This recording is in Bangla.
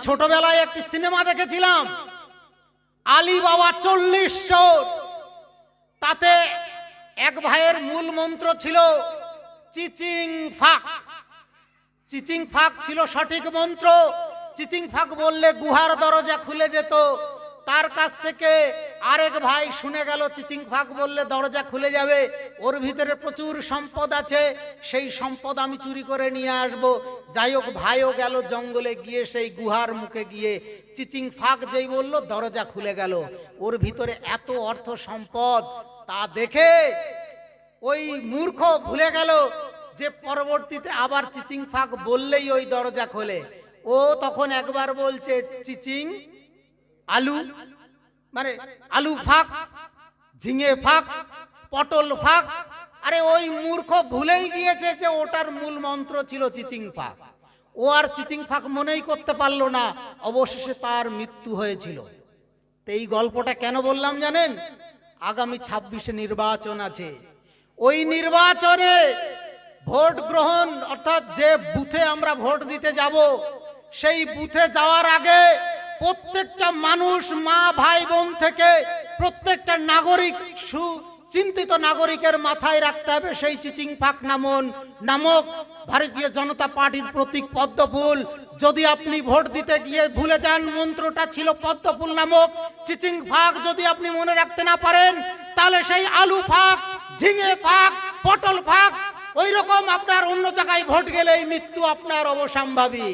ছোটবেলায় একটি সিনেমা দেখেছিলাম, আলী বাবা 40 চোর। তাতে এক ভাইয়ের মূল মন্ত্র ছিল চিচিং ফাক। চিচিং ফাক ছিল সঠিক মন্ত্র। চিচিং ফাক বললে গুহার দরজা খুলে যেত। তার কাছ থেকে আরেক ভাই শুনে গেল চিচিং ফাক বললে দরজা খুলে যাবে, ওর ভিতরে প্রচুর সম্পদ আছে, সেই সম্পদ আমি চুরি করে নিয়ে আসব। যাই হোক, ভাইও গেল জঙ্গলে, গিয়ে সেই গুহার মুখে গিয়ে চিচিং ফাক যেই বলল দরজা খুলে গেল। ওর ভিতরে এত অর্থ সম্পদ, তা দেখে ওই মূর্খ ভুলে গেল যে পরবর্তীতে আবার চিচিং ফাক বললেই ওই দরজা খোলে। ও তখন একবার বলছে চিচিং আলু, মানে আলু ফাক, ঝিঙে ফাক, পটল ফাক। আরে ওই মূর্খ ভুলেই গিয়েছে যে ওটার মূল মন্ত্র ছিল চিচিং ফাক। ও আর চিচিং ফাক মনেই করতে পারলো না, অবশেষে তার মৃত্যু হয়েছিল। তো এই গল্পটা কেন বললাম জানেন? আগামী 26-এ নির্বাচন আছে। ওই নির্বাচনে ভোট গ্রহণ, অর্থাৎ যে বুথে আমরা ভোট দিতে যাব, সেই বুথে যাওয়ার আগে প্রত্যেকটা মানুষ, মা ভাই বোন থেকে প্রত্যেকটা নাগরিক, সুচিন্তিত নাগরিকের মাথায় রাখতে হবে সেই চিচিং ফাক নামক ভারতীয় জনতা পার্টির প্রতীক পদ্মফুল। যদি আপনি ভোট দিতে গিয়ে ভুলে যান মন্ত্রটা ছিল পদ্মফুল নামক, চিচিং ফাক যদি আপনি মনে রাখতে না পারেন, তাহলে সেই আলু ফাক, ঝিঙে ফাক, পটল ফাক, ওই রকম আপনার অন্য জায়গায় ভোট গেলেই মৃত্যু আপনার অবশ্যম্ভাবী।